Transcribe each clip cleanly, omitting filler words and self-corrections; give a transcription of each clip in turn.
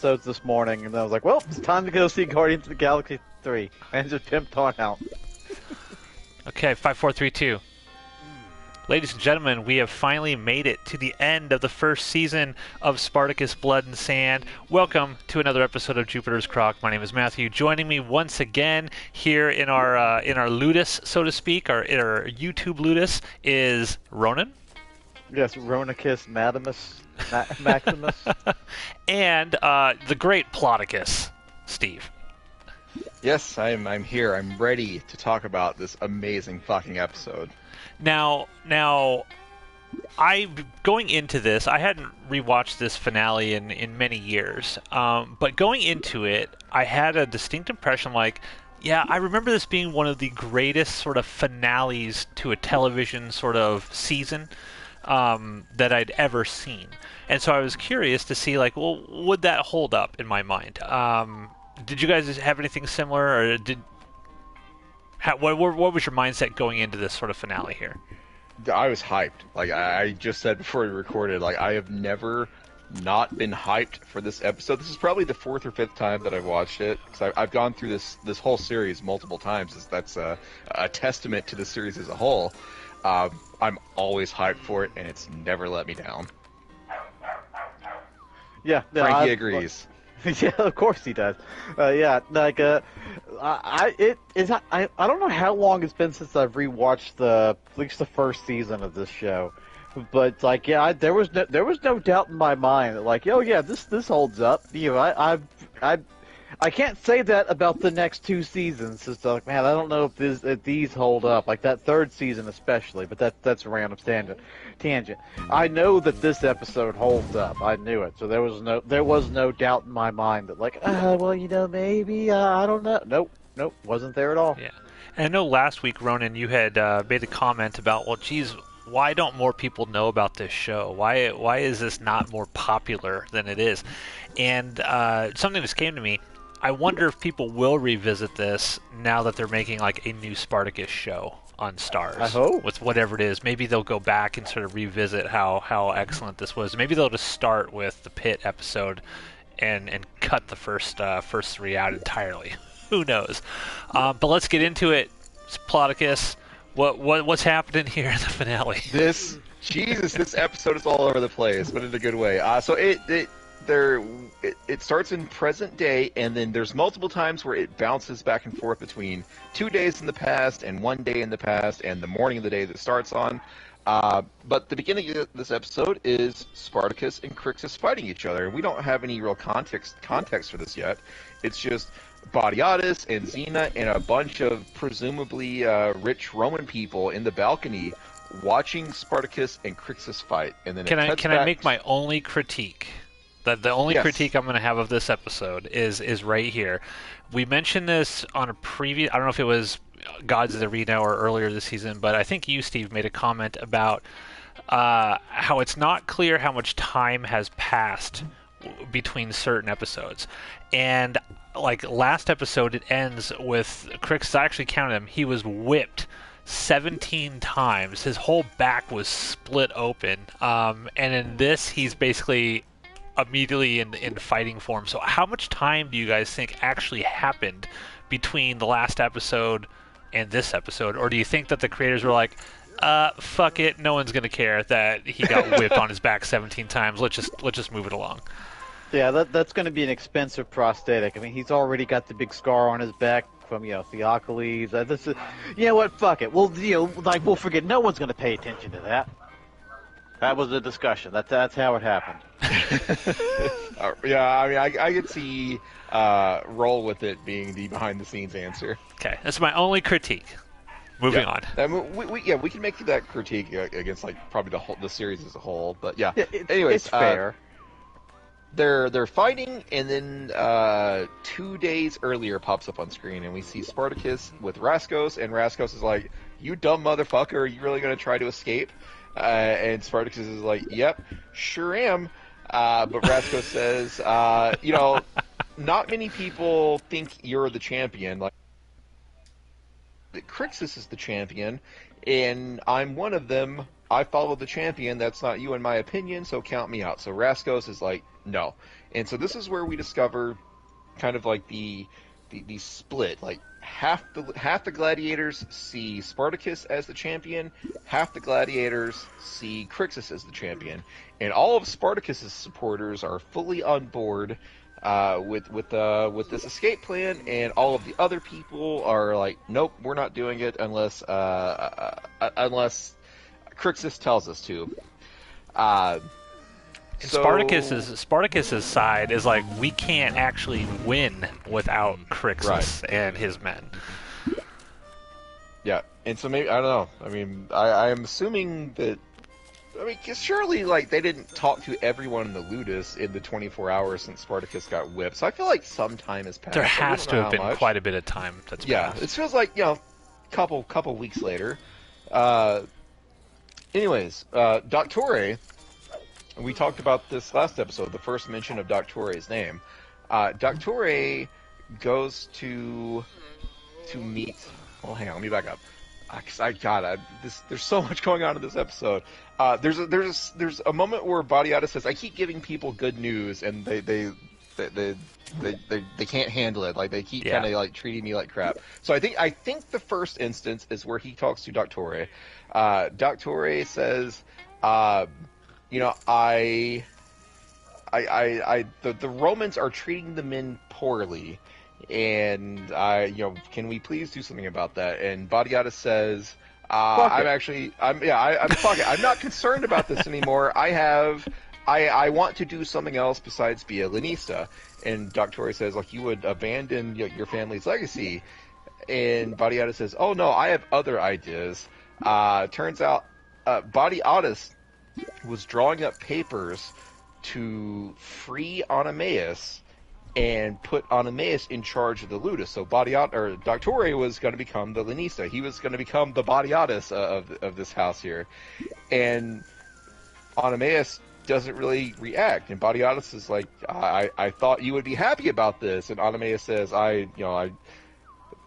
episodes this morning, and I was like, well, it's time to go see Guardians of the Galaxy 3. And just pimped on out. Okay, 5, 4, 3, 2. Ladies and gentlemen, we have finally made it to the end of the first season of Spartacus Blood and Sand. Welcome to another episode of Jupiter's Croc. My name is Matthew. Joining me once again here in our ludus, so to speak, in our YouTube ludus, is Ronan. Yes, Ronicus Maximus. And the great Ploticus, Steve. Yes, I'm here. I'm ready to talk about this amazing fucking episode. Now, going into this, I hadn't rewatched this finale in many years, but going into it, I had a distinct impression I remember this being one of the greatest sort of finales to a television sort of season that I'd ever seen. And so I was curious to see, would that hold up in my mind? Did you guys have anything similar, or what was your mindset going into this sort of finale here? I was hyped. I just said before we recorded, I have never not been hyped for this episode. This is probably the fourth or fifth time that I've watched it, because I've gone through this whole series multiple times. That's a testament to the series as a whole. I'm always hyped for it, and it's never let me down. Yeah, Frankie agrees. Yeah, of course he does. I don't know how long it's been since I've rewatched at least the first season of this show, but there was no doubt in my mind that this holds up. I can't say that about the next two seasons. It's I don't know if these hold up. That third season especially, but that's a random tangent. I know that this episode holds up. I knew it, so there was no doubt in my mind that maybe I don't know. Nope, wasn't there at all. Yeah, and I know last week, Ronan, you had made a comment about, well, geez, why don't more people know about this show? Why is this not more popular than it is? And something just came to me. I wonder if people will revisit this now that they're making a new Spartacus show on Starz. I hope. With whatever it is. Maybe they'll go back and sort of revisit how excellent this was. Maybe they'll just start with the Pit episode and cut the first three out entirely. Who knows? But let's get into it. Ploticus, what's happening here in the finale? This episode is all over the place, but in a good way. So it starts in present day, and then there's multiple times where it bounces back and forth between 2 days in the past and 1 day in the past and the morning of the day that starts on. But the beginning of this episode is Spartacus and Crixus fighting each other. We don't have any real context for this yet. It's just Batiatus and Xena and a bunch of presumably rich Roman people in the balcony watching Spartacus and Crixus fight. And then can I make my only critique? The only critique I'm going to have of this episode is right here. We mentioned this on a previous... I don't know if it was Gods of the Arena or earlier this season, but I think you, Steve, made a comment about how it's not clear how much time has passed between certain episodes. And last episode, it ends with Crixus. I actually counted him. He was whipped 17 times. His whole back was split open. And in this, he's basically immediately in fighting form. So how much time do you guys think actually happened between the last episode and this episode? Or do you think that the creators were like, fuck it, no one's going to care that he got whipped on his back 17 times. Let's just move it along. Yeah, that's going to be an expensive prosthetic. I mean, he's already got the big scar on his back from Theocles. This is, you know what? Fuck it. We'll forget. No one's going to pay attention to that. That was the discussion. That's how it happened. Yeah, I mean, I could see roll with it being the behind-the-scenes answer. Okay, that's my only critique. Moving on. I mean, we can make that critique against probably the series as a whole, but yeah. Anyways, it's fair. They're fighting, and then 2 days earlier pops up on screen, and we see Spartacus with Raskos, and Raskos is like, "You dumb motherfucker, are you really going to try to escape?" And Spartacus is like, "Yep, sure am." But Raskos says, not many people think you're the champion. Crixus is the champion, and I'm one of them. I follow the champion. That's not you in my opinion, so count me out. So Raskos is like, no. And so this is where we discover kind of like the split. Like half the gladiators see Spartacus as the champion, half the gladiators see Crixus as the champion, and all of Spartacus's supporters are fully on board with this escape plan, and all of the other people are like, nope, we're not doing it unless Crixus tells us to. Spartacus's side is like, we can't actually win without Crixus and his men. Yeah, and so maybe, I don't know. I mean, I'm assuming that. I mean, 'cause surely, like, they didn't talk to everyone in the Ludus in the 24 hours since Spartacus got whipped. So I feel like some time has passed. There has to have been quite a bit of time that's passed. Yeah, it feels like, couple weeks later. Anyways, Doctore, we talked about this last episode, the first mention of Doctore's name. Doctore goes to meet. Well, hang on, let me back up. There's so much going on in this episode. There's a moment where Badiata says, "I keep giving people good news, and they can't handle it. Like they keep kind of like treating me like crap." So I think the first instance is where he talks to Doctore. Doctore says, the Romans are treating the men poorly. And can we please do something about that? And Badiata says, I'm not concerned about this anymore. I want to do something else besides be a Lanista. And Doctore says, like, you would abandon your family's legacy. And Badiata says, oh no, I have other ideas. Turns out, Badiatus was drawing up papers to free Oenomaus and put Oenomaus in charge of the Ludus. So Doctore was going to become the Lanista. He was going to become the Badiatus of this house here. And Oenomaus doesn't really react. And Badiatus is like, I thought you would be happy about this. And Oenomaus says, I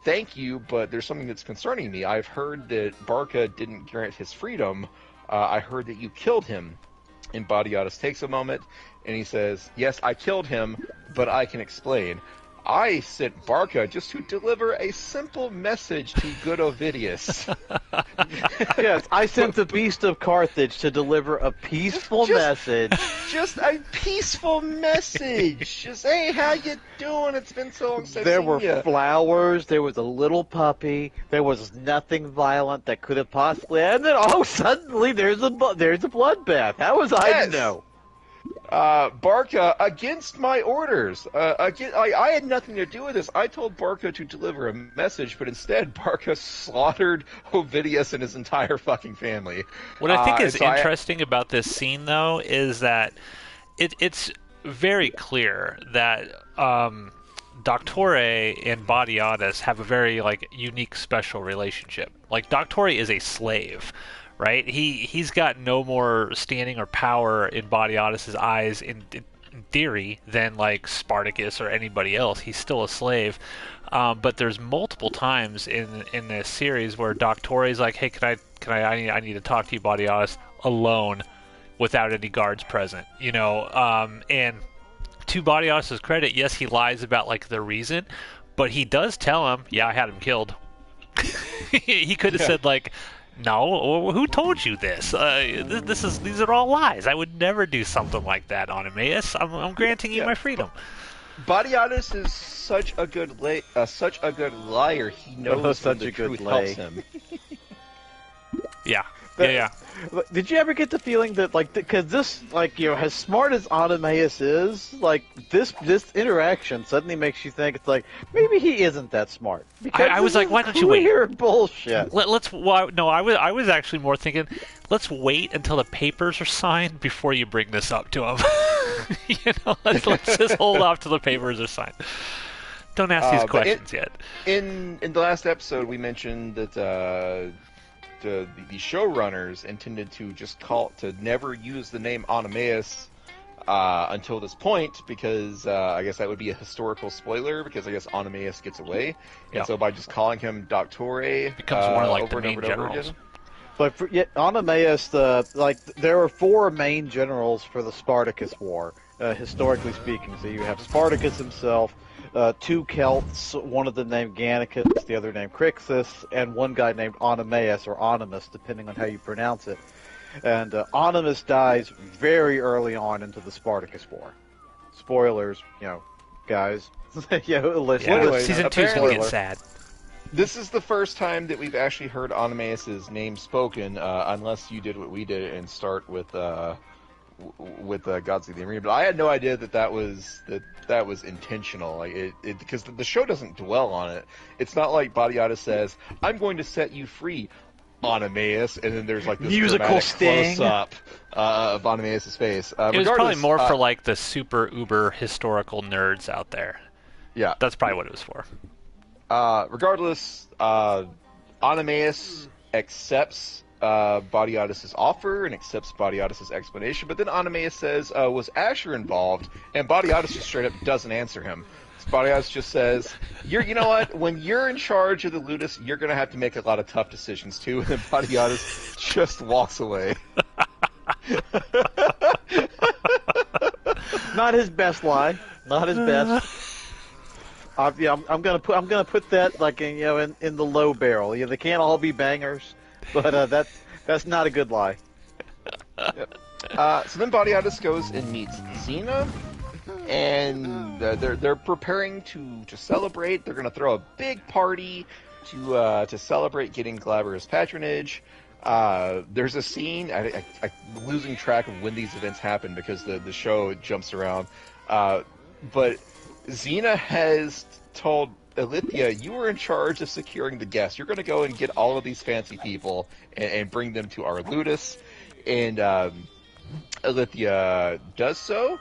thank you, but there's something that's concerning me. I've heard that Barca didn't grant his freedom. I heard that you killed him. And Badiatus takes a moment, and he says, yes, I killed him, but I can explain. I sent Barca just to deliver a simple message to good Ovidius. Yes, I sent the Beast of Carthage to deliver a peaceful message. Just a peaceful message. Just, hey, how you doing? It's been so long since There I've were seen ya. flowers, there was a little puppy, there was nothing violent that could have possibly... And then, suddenly there's a bloodbath. How was I to know? Barca, against my orders. I had nothing to do with this. I told Barca to deliver a message, but instead Barca slaughtered Ovidius and his entire fucking family. What I think is interesting about this scene, though, is that it's very clear that Doctore and Badiatus have a very unique, special relationship. Like, Doctore is a slave. Right? He's got no more standing or power in Badiatus' eyes in theory than Spartacus or anybody else. He's still a slave. But there's multiple times in this series where Doctore's like, hey, I need to talk to you, Badiatus, alone without any guards present. And to Badiatus' credit, yes, he lies about the reason, but he does tell him, yeah, I had him killed. He could have said no, who told you this? These are all lies. I would never do something like that, Oenomaus. I'm granting you my freedom. Badiatus is such a good liar. He knows when the truth helps him. Yeah. Did you ever get the feeling that, because this, as smart as Oenomaus is, this interaction suddenly makes you think it's maybe he isn't that smart. Because I was like, why don't you wait? Weird bullshit. I was actually more thinking, let's wait until the papers are signed before you bring this up to him. Let's just hold off till the papers are signed. Don't ask these questions yet. In the last episode, we mentioned that the showrunners intended to never use the name Oenomaus until this point, because I guess that would be a historical spoiler, because I guess Oenomaus gets away, and so by just calling him Doctore, becomes one of over the main and over generals. Again. But Oenomaus, there were 4 main generals for the Spartacus War. historically speaking. So you have Spartacus himself, two Celts, one of them named Gannicus, the other named Crixus, and one guy named Oenomaus or Onimus, depending on how you pronounce it. And Onimus dies very early on into the Spartacus War. Spoilers, guys. Season 2's gonna get sad. This is the first time that we've actually heard Oenomaus' name spoken, unless you did what we did and start with Gods of the Arena. But I had no idea that was intentional. Like because the show doesn't dwell on it. It's not like Badiata says, "I'm going to set you free, Oenomaus," and then there's like this musical sting close-up of Oenomaus' face. It was probably more for like the super uber historical nerds out there. Yeah, that's probably what it was for. Regardless, Oenomaus accepts Badiatus' offer and accepts Badiatus' explanation, but then Oenomaus says, was Asher involved? And Badiatus just straight up doesn't answer him. So Badiatus just says, you know what, when you're in charge of the Ludus, you're going to have to make a lot of tough decisions too, and then Badiatus just walks away. Not his best lie. Not his best. I'm gonna put that like in the low barrel. They can't all be bangers, but that's not a good lie. Yep. So then Badiatus goes and meets Xena, and they're preparing to celebrate. They're gonna throw a big party to celebrate getting Glaber's patronage. There's a scene. I'm losing track of when these events happen because the show jumps around, but Xena has told Alithia, you were in charge of securing the guests. You're going to go and get all of these fancy people and bring them to our Ludus. And Alithia does so.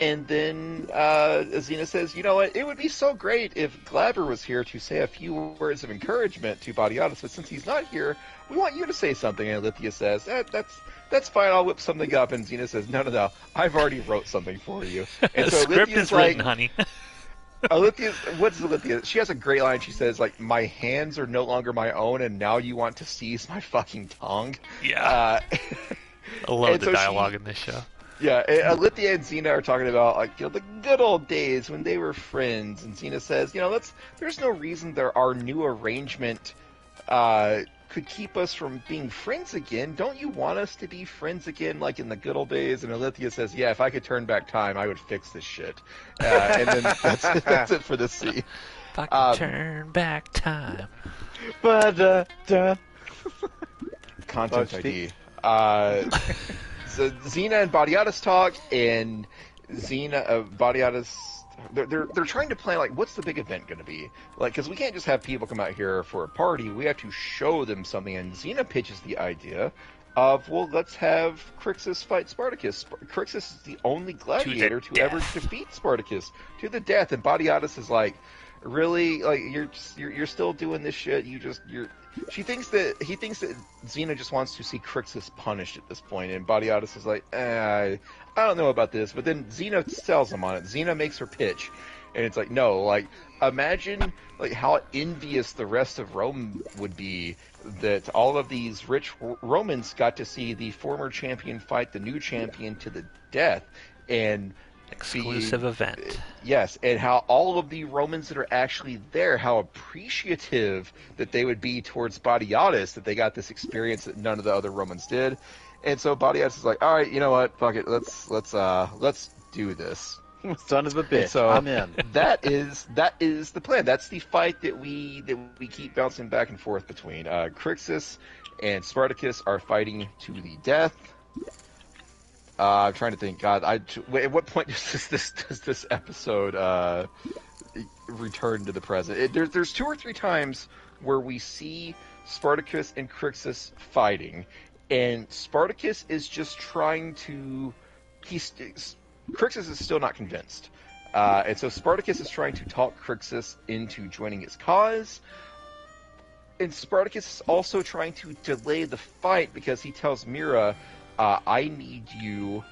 And then Xena says, you know what, it would be so great if Glaber was here to say a few words of encouragement to Badiatus, but since he's not here, we want you to say something. And Alithia says, that's fine, I'll whip something up. And Xena says, no, I've already wrote something for you. And so the script Alithia's is written, honey. What's Alithia? She has a great line. She says, like, my hands are no longer my own, and now you want to seize my fucking tongue. Yeah. I love the dialogue in this show. Yeah, Alithia and Xena are talking about like the good old days when they were friends, and Xena says, there's no reason our new arrangement could keep us from being friends again. Don't you want us to be friends again, like in the good old days? And Alithia says, yeah, if I could turn back time, I would fix this shit. And then that's it for this scene. If I could turn back time. But Content ID. So Xena and Badiatus talk, and Badiatus, they're trying to plan, like, what's the big event going to be? Like, because we can't just have people come out here for a party. We have to show them something. And Xena pitches the idea of, well, let's have Crixus fight Spartacus. Crixus is the only gladiator to ever defeat Spartacus to the death. And Badiatus is like, really? Like, you're still doing this shit? He thinks that Xena just wants to see Crixus punished at this point, and Badiatus is like, I don't know about this. But then Xena sells him on it. Xena makes her pitch, and it's like, no, like, imagine like how envious the rest of Rome would be that all of these rich Romans got to see the former champion fight the new champion to the death, and exclusive event. Yes, and how all of the Romans that are actually there, how appreciative that they would be towards Badiatus that they got this experience that none of the other Romans did. And so Badiatus is like, all right, you know what, fuck it, let's do this. Son of a bitch, so I'm in. That is the plan. That's the fight that we keep bouncing back and forth between. Crixus and Spartacus are fighting to the death. I'm trying to think. God, at what point does this episode return to the present? There's 2 or 3 times where we see Spartacus and Crixus fighting, and Spartacus is just trying to. Crixus is still not convinced, and so Spartacus is trying to talk Crixus into joining his cause. And Spartacus is also trying to delay the fight because he tells Mira, I need you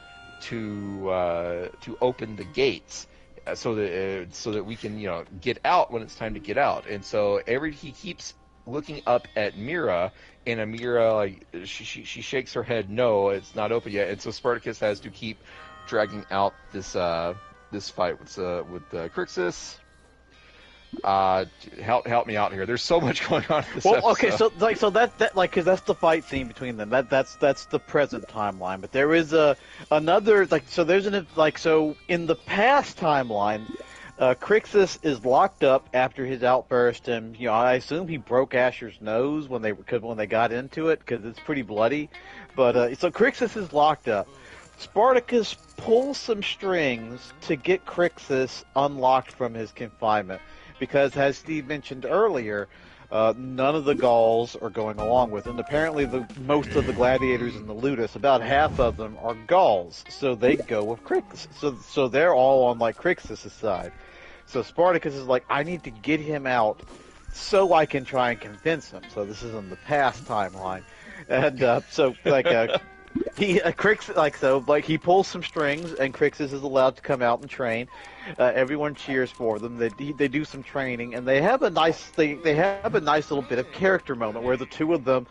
to open the gates so that we can get out when it's time to get out. And so he keeps looking up at Mira, and Mira, like, she shakes her head, no, it's not open yet. And so Spartacus has to keep dragging out this this fight with Crixus. Help me out here. There's so much going on in this episode. Okay, so that because that's the fight scene between them. That's the present timeline. But there is another there's so in the past timeline, Crixus is locked up after his outburst, and I assume he broke Asher's nose when they got into it because it's pretty bloody. But so Crixus is locked up. Spartacus pulls some strings to get Crixus unlocked from his confinement. Because, as Steve mentioned earlier, none of the Gauls are going along with it. And apparently most of the gladiators in the Ludus, about half of them, are Gauls. So they go with Crixus. So they're all on, Crixus' side. So Spartacus is like, I need to get him out so I can try and convince him. So this is in the past timeline. And he pulls some strings, and Crixus is allowed to come out and train. Everyone cheers for them. They do some training, and they have a nice little bit of character moment where the two of them,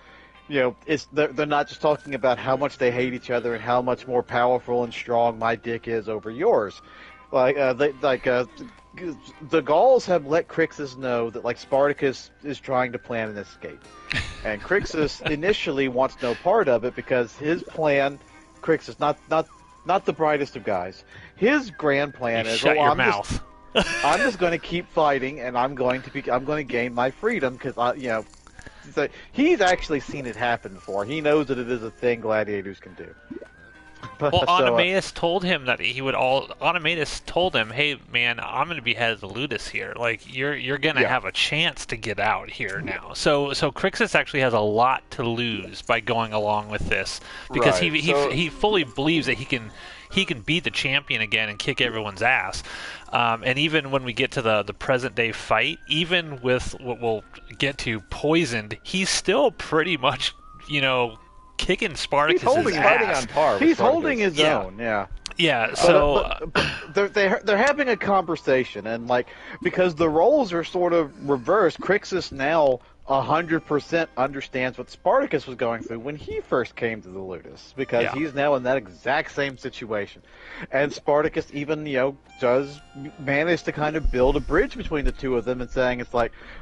they're not just talking about how much they hate each other and how much more powerful and strong my dick is over yours. The Gauls have let Crixus know that Spartacus is trying to plan an escape, and Crixus initially wants no part of it because his plan, Crixus, not the brightest of guys. His grand plan is, shut your mouth. I'm just going to keep fighting, and I'm going to gain my freedom because he's actually seen it happen before. He knows that it is a thing gladiators can do. Well, Automatus told him that Automatus told him, "Hey, man, I'm going to be head of the Ludus here. You're going to have a chance to get out here now." So Crixus actually has a lot to lose by going along with this because he fully believes that he can be the champion again and kick everyone's ass. And even when we get to the present day fight, even with what we'll get to poisoned, he's still pretty much kicking Spartacus' ass. Fighting on par. He's holding his own. Yeah. Yeah. So but they're having a conversation, and because the roles are sort of reversed, Crixus now 100% understands what Spartacus was going through when he first came to the Ludus, because he's now in that exact same situation. And Spartacus even, does manage to kind of build a bridge between the two of them and saying, it's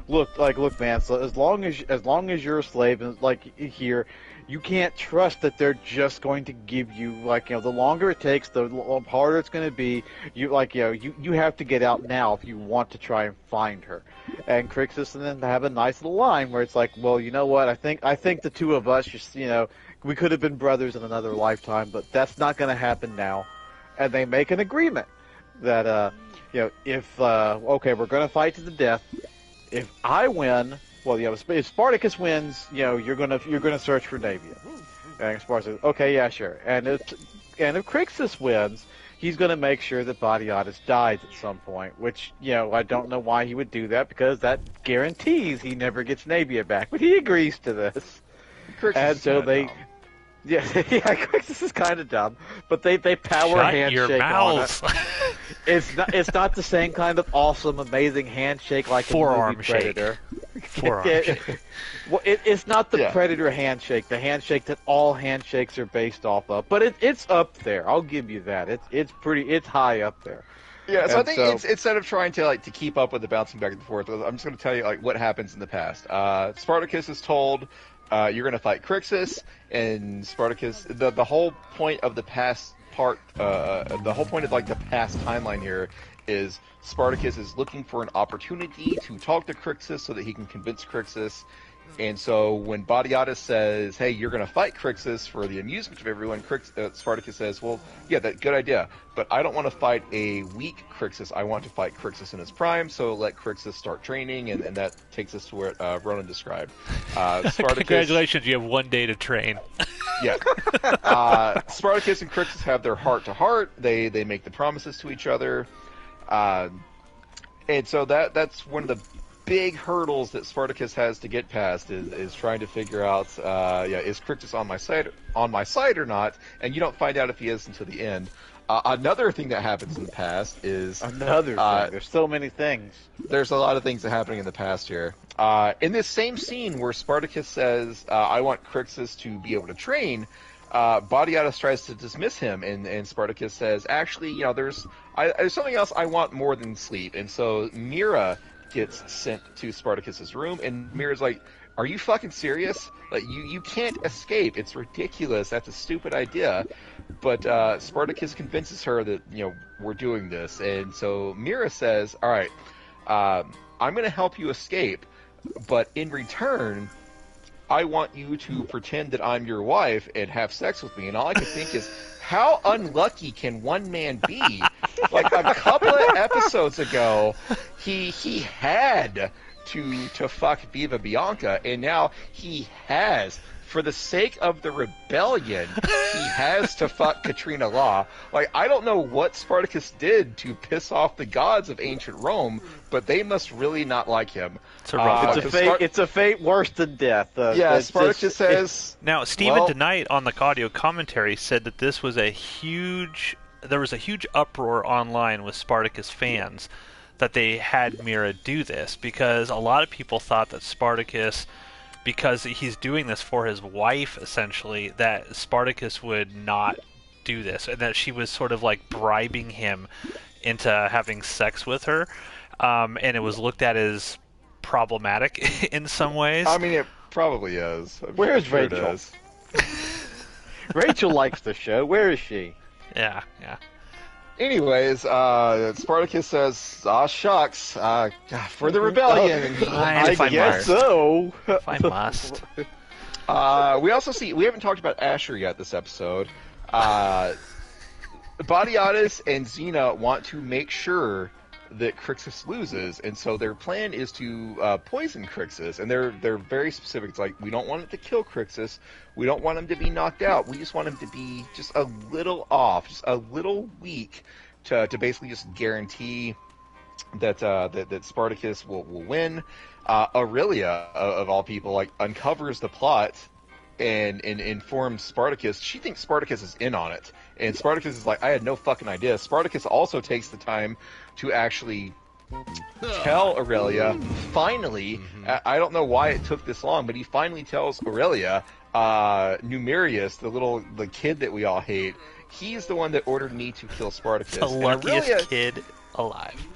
look, man, so as long as you're a slave and here, you can't trust that they're just going to give you, the longer it takes, the harder it's going to be. You have to get out now if you want to try and find her. And Crixus and then have a nice little line where it's well, you know what? I think the two of us just, we could have been brothers in another lifetime, but that's not going to happen now. And they make an agreement that, if we're going to fight to the death. If I win. Well, if Spartacus wins, you're gonna search for Navia. And Spartacus says, okay, yeah, sure. And if Crixus wins, he's gonna make sure that Batiatus dies at some point. Which, I don't know why he would do that, because that guarantees he never gets Navia back. But he agrees to this. Crixus is kind of dumb, but they power handshake on it. It's not the same kind of awesome, amazing handshake like Forearm the movie Predator. Well, it's not the Predator handshake, the handshake that all handshakes are based off of, but it's up there. I'll give you that. It's high up there. Yeah, so I think instead of trying to keep up with the bouncing back and forth, I'm just going to tell you what happens in the past. Spartacus is told, you're going to fight Crixus, and Spartacus. The whole point of the past part, the whole point of the past timeline here is Spartacus is looking for an opportunity to talk to Crixus so that he can convince Crixus. And so when Batiatus says, "Hey, you're going to fight Crixus for the amusement of everyone," Spartacus says, "Well, yeah, that's a good idea, but I don't want to fight a weak Crixus. I want to fight Crixus in his prime, so let Crixus start training," and that takes us to where Ronan described. Spartacus, congratulations, you have 1 day to train. Yeah. Spartacus and Crixus have their heart-to-heart. They make the promises to each other. And so that's one of the big hurdles that Spartacus has to get past is trying to figure out, is Crixus on my side or not? And you don't find out if he is until the end. Another thing that happens in the past is another thing. There's so many things. There's a lot of things that are happening in the past here. In this same scene where Spartacus says, "I want Crixus to be able to train," Badiatus tries to dismiss him, and Spartacus says, actually, there's something else I want more than sleep. And so Mira gets sent to Spartacus's room, and Mira's like, are you fucking serious? Like, you can't escape. It's ridiculous. That's a stupid idea. But Spartacus convinces her that, we're doing this. And so Mira says, all right, I'm going to help you escape, but in return, I want you to pretend that I'm your wife and have sex with me. And all I can think is, how unlucky can one man be? Like, a couple of episodes ago, he had to fuck Viva Bianca, and now he has, for the sake of the rebellion, he has to fuck Katrina Law. Like, I don't know what Spartacus did to piss off the gods of ancient Rome, but they must really not like him. It's a fate worse than death. Spartacus says... Now, Stephen DeKnight on the audio commentary said that this was there was a huge uproar online with Spartacus fans that they had Mira do this, because a lot of people thought that Spartacus, because he's doing this for his wife, essentially, that Spartacus would not do this, and that she was sort of like bribing him into having sex with her, and it was looked at as problematic in some ways. I mean, it probably is. Where's Rachel? Rachel likes the show. Where is she? Yeah. Anyways, Spartacus says, shucks, for the rebellion. I guess so. If I must. We also we haven't talked about Asher yet this episode. Badiatus and Xena want to make sure that Crixus loses, and so their plan is to poison Crixus, and they're very specific. It's like, we don't want it to kill Crixus, we don't want him to be knocked out, we just want him to be just a little off, just a little weak, to basically just guarantee that that Spartacus will win. Aurelia, of all people, like, uncovers the plot and informs Spartacus. She thinks Spartacus is in on it, and Spartacus is like, I had no fucking idea. Spartacus also takes the time to actually tell Aurelia, finally, I don't know why it took this long, but he finally tells Aurelia, Numerius, the kid that we all hate, he's the one that ordered me to kill Spartacus. The luckiest kid alive.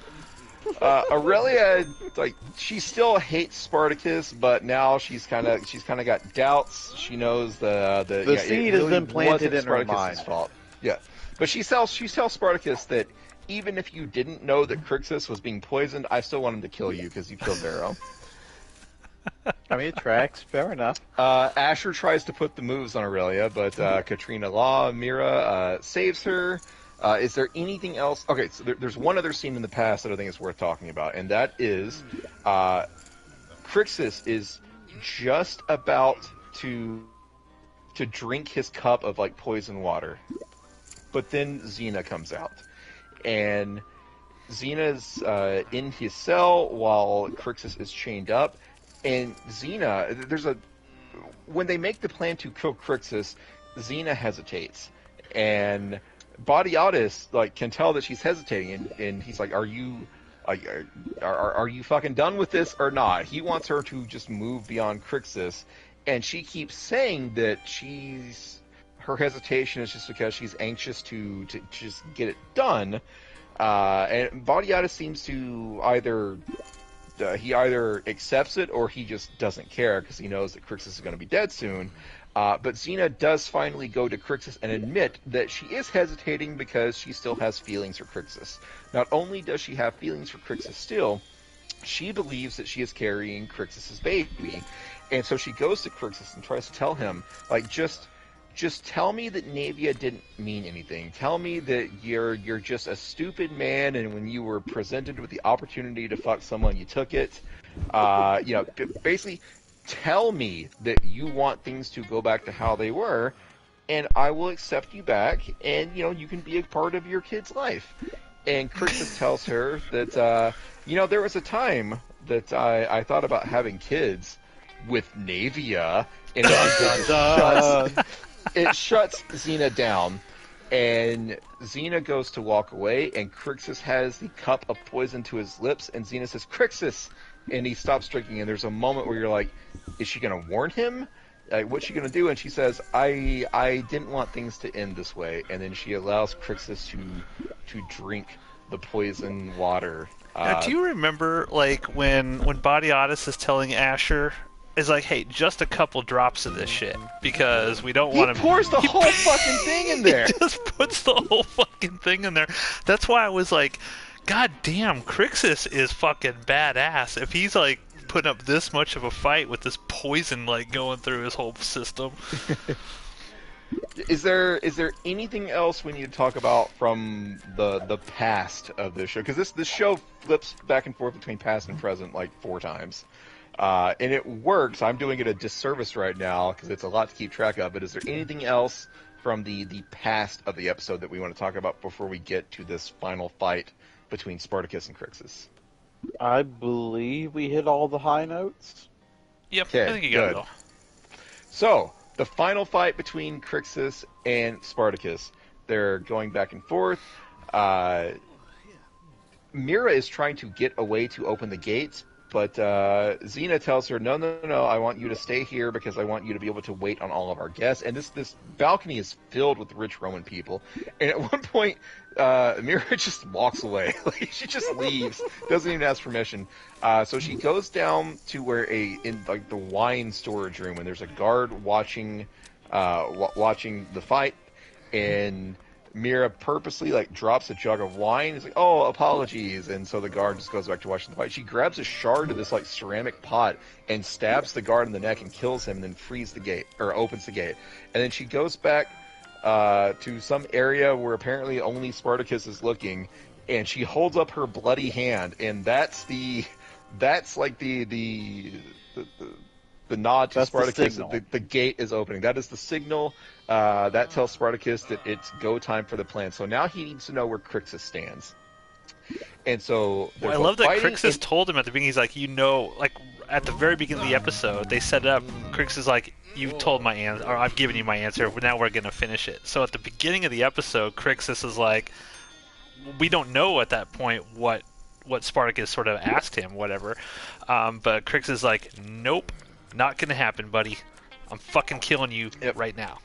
Aurelia, like, she still hates Spartacus, but now she's kind of got doubts. She knows the seed has been planted in her mind. Fault. Yeah, but she tells Spartacus that even if you didn't know that Crixus was being poisoned, I still want him to kill you because you killed Vero. I mean, it tracks. Fair enough. Asher tries to put the moves on Aurelia, but Katrina Law, Mira, saves her. Is there anything else? Okay, so there's one other scene in the past that I think is worth talking about, and that is Crixus is just about to drink his cup of, like, poison water, but then Xena comes out, and Xena's in his cell while Crixus is chained up, and Xena, when they make the plan to kill Crixus, Xena hesitates, and Badiatus, like, can tell that she's hesitating, and he's like, are you fucking done with this or not? He wants her to just move beyond Crixus, and she keeps saying that her hesitation is just because she's anxious to just get it done, and Badiatus seems to either accepts it or he just doesn't care because he knows that Crixus is going to be dead soon. But Xena does finally go to Crixus and admit that she is hesitating because she still has feelings for Crixus. Not only does she have feelings for Crixus still, she believes that she is carrying Crixus's baby. And so she goes to Crixus and tries to tell him, like, just tell me that Navia didn't mean anything. Tell me that you're just a stupid man, and when you were presented with the opportunity to fuck someone, you took it. Basically, tell me that you want things to go back to how they were, and I will accept you back, and, you can be a part of your kid's life. And Crixus tells her that, there was a time that I thought about having kids with Navia, and it shuts Xena down, and Xena goes to walk away, and Crixus has the cup of poison to his lips, and Xena says, Crixus! And he stops drinking, and there's a moment where you're like, is she going to warn him? what's she gonna do? And she says, I didn't want things to end this way. And then she allows Crixus to drink the poison water. Now, do you remember, like, when Bodiotis is telling Asher, is like, hey, just a couple drops of this shit, because we don't want to... He pours the whole fucking thing in there! He just puts the whole fucking thing in there. That's why I was like, god damn, Crixus is fucking badass. If he's, like, putting up this much of a fight with this poison, like, going through his whole system. Is there anything else we need to talk about from the past of this show? Because this show flips back and forth between past and present like 4 times. And it works. I'm doing it a disservice right now because it's a lot to keep track of. But is there anything else from the past of the episode that we want to talk about before we get to this final fight between Spartacus and Crixus? I believe we hit all the high notes. Yep, Okay, I think you got it good. all. So, the final fight between Crixus and Spartacus. They're going back and forth. Mira is trying to get away to open the gates, but Xena tells her, no, I want you to stay here because I want you to be able to wait on all of our guests. And this balcony is filled with rich Roman people. And at one point, Mira just walks away. Like, she just leaves, doesn't even ask permission. So she goes down to where in like the wine storage room, and there's a guard watching the fight, and Mira purposely like drops a jug of wine. It's like, oh, apologies, and so the guard just goes back to watching the fight. She grabs a shard of this like ceramic pot and stabs the guard in the neck and kills him, and then frees the gate or opens the gate. And then she goes back to some area where apparently only Spartacus is looking, and she holds up her bloody hand, and that's like the nod to Spartacus that the gate is opening. That is the signal. That tells Spartacus that it's go time for the plan. So now he needs to know where Crixus stands. And so I love that Crixus told him at the beginning. He's like, like at the very beginning of the episode, they set it up. Crixus is like, you told my answer, or I've given you my answer. Now we're gonna finish it. So at the beginning of the episode, Crixus is like, we don't know at that point what Spartacus sort of asked him, whatever. But Crixus is like, nope, not gonna happen, buddy. I'm fucking killing you right now.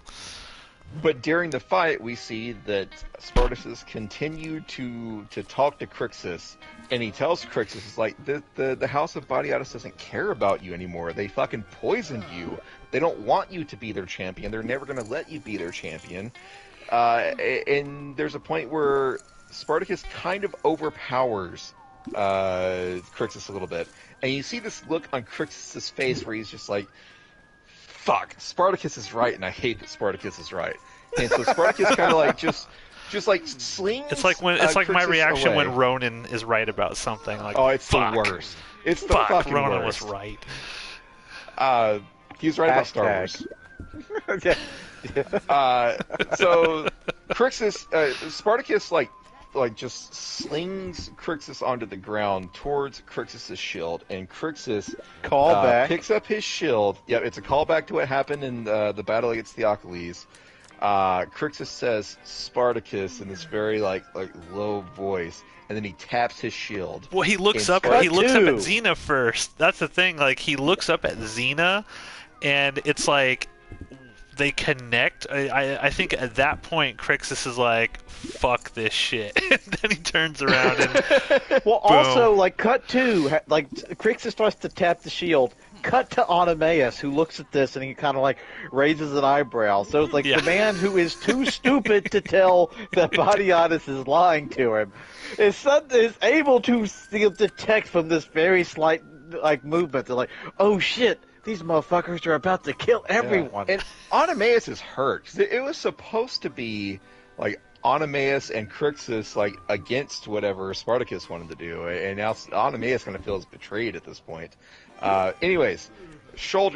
But during the fight, we see that Spartacus continued to talk to Crixus, and he tells Crixus, it's like, the House of Bodiotis doesn't care about you anymore. They fucking poisoned you. They don't want you to be their champion. They're never going to let you be their champion. And there's a point where Spartacus kind of overpowers Crixus a little bit. And you see this look on Crixus' face where he's just like, fuck, Spartacus is right, and I hate that Spartacus is right. And so Spartacus kind of like just like slings. It's like my Crixus reaction away. when Ronan is right about something. Like, oh, it's fuck. the worst. It's the Fuck, fucking Ronan worst. was right. He's right about Star Wars. Okay. So Crixus, Spartacus like just slings Crixus onto the ground towards Crixus' shield, and Crixus picks up his shield. Yeah, it's a callback to what happened in the battle against Theocles. Crixus says Spartacus in this very like low voice, and then he taps his shield. Well, he looks up. He looks up at Xena first. That's the thing. Like, he looks up at Xena, and it's like they connect. I think at that point, Crixus is like, fuck this shit. And then he turns around and well, boom. also, like, cut to, like, Crixus starts to tap the shield. Cut to Onomaus, who looks at this and he kind of, like, raises an eyebrow. So it's like the man who is too stupid to tell that Bodiotis is lying to him is able to detect from this very slight, like, movement. They're like, oh shit, these motherfuckers are about to kill everyone. Yeah. And Onomaus is hurt. It was supposed to be, like, Onomaus and Crixus, like, against whatever Spartacus wanted to do. And now Onomaus kind of feels betrayed at this point. Anyways, shield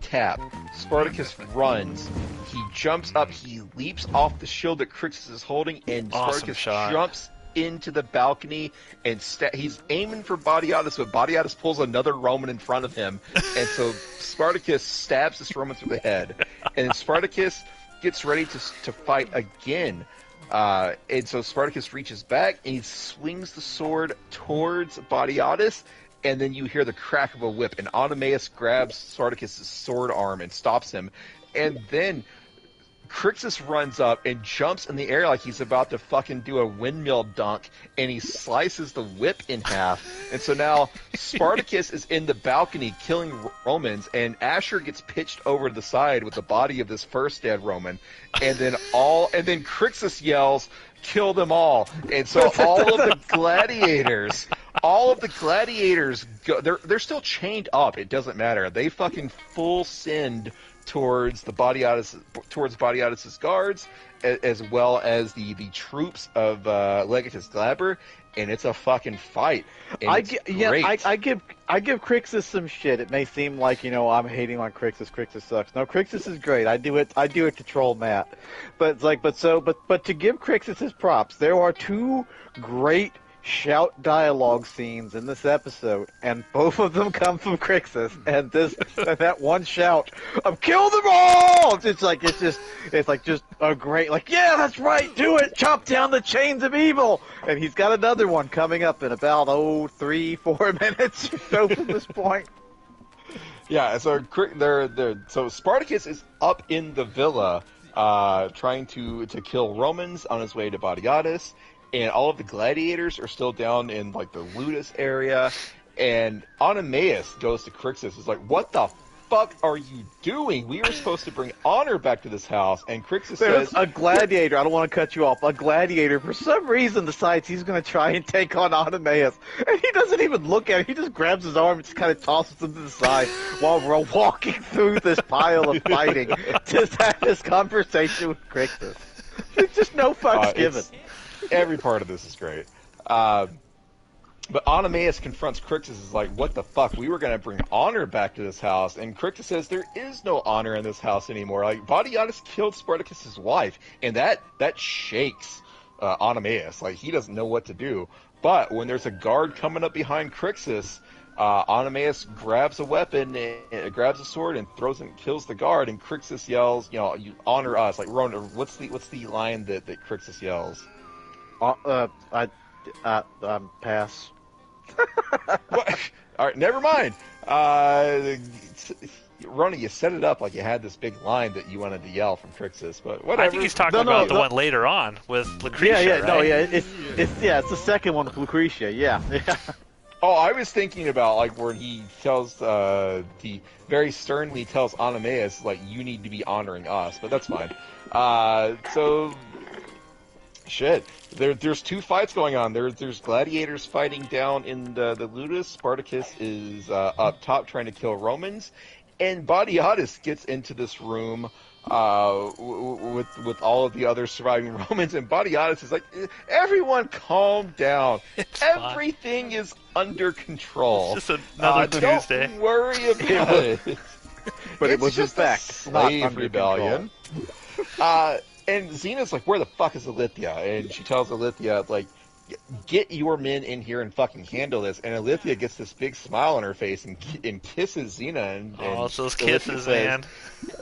tap. Spartacus runs. He jumps up. He leaps off the shield that Crixus is holding, and Awesome Spartacus shot. jumps into the balcony, and he's aiming for Bodiotis, but Bodiotis pulls another Roman in front of him, and so Spartacus stabs this Roman through the head, and then Spartacus gets ready to fight again. And so Spartacus reaches back, and he swings the sword towards Bodiotis, and then you hear the crack of a whip, and Automaeus grabs Spartacus's sword arm and stops him, and then Crixus runs up and jumps in the air like he's about to fucking do a windmill dunk, and he slices the whip in half. And so now Spartacus is in the balcony killing Romans, and Asher gets pitched over to the side with the body of this first dead Roman. And then Crixus yells, "Kill them all!" And so all of the gladiators go. They're still chained up. It doesn't matter. They fucking full send towards Batiatus's guards, as well as the troops of Legatus Glaber, and it's a fucking fight. I give Crixus some shit. It may seem like I'm hating on Crixus. Crixus sucks. No, Crixus is great. I do it to troll Matt, but to give Crixus his props, there are two great shout dialogue scenes in this episode, and both of them come from Crixus, and that one shout of "kill them all!" It's just a great, yeah, that's right, do it, chop down the chains of evil. And he's got another one coming up in about 3-4 minutes or so from this point. Yeah, so so Spartacus is up in the villa, trying to kill Romans on his way to Batiatus. And all of the gladiators are still down in the Ludus area, and Automaeus goes to Crixus. Is like, "What the fuck are you doing? We were supposed to bring honor back to this house." And Crixus says, a gladiator. I don't want to cut you off. A gladiator, for some reason, decides he's going to try and take on Automaeus, and he doesn't even look at him. He just grabs his arm and just kind of tosses him to the side while we're walking through this pile of fighting to have this conversation with Crixus. There's just no fucks given. Every part of this is great. But Automaeus confronts Crixus, is like, "What the fuck? We were going to bring honor back to this house." And Crixus says, "There is no honor in this house anymore. Batiatus killed Spartacus's wife." And that shakes Automaeus. He doesn't know what to do. But when there's a guard coming up behind Crixus, Automaeus grabs a weapon, grabs a sword, and throws and kills the guard. And Crixus yells, "You honor us." Rona, what's the line that Crixus yells? Pass. What? All right, never mind. Rona, you set it up like you had this big line that you wanted to yell from Crixus, but whatever. I think he's talking about the one later on with Lucretia, right? It's the second one with Lucretia, yeah. Oh, I was thinking about where he tells he very sternly tells Automaeus you need to be honoring us, but that's fine. So shit. There's two fights going on. There's gladiators fighting down in the Ludus. Spartacus is up top trying to kill Romans, and Batiatus gets into this room with all of the other surviving Romans, and Batiatus is like, "Everyone calm down. Everything is under control. It's just another Tuesday. Don't worry about it." But it was just in fact slave rebellion. And Xena's like, "Where the fuck is Alithia?" And she tells Alithia, "Get your men in here and fucking handle this." And Alithia gets this big smile on her face and kisses Xena. And those kisses, man.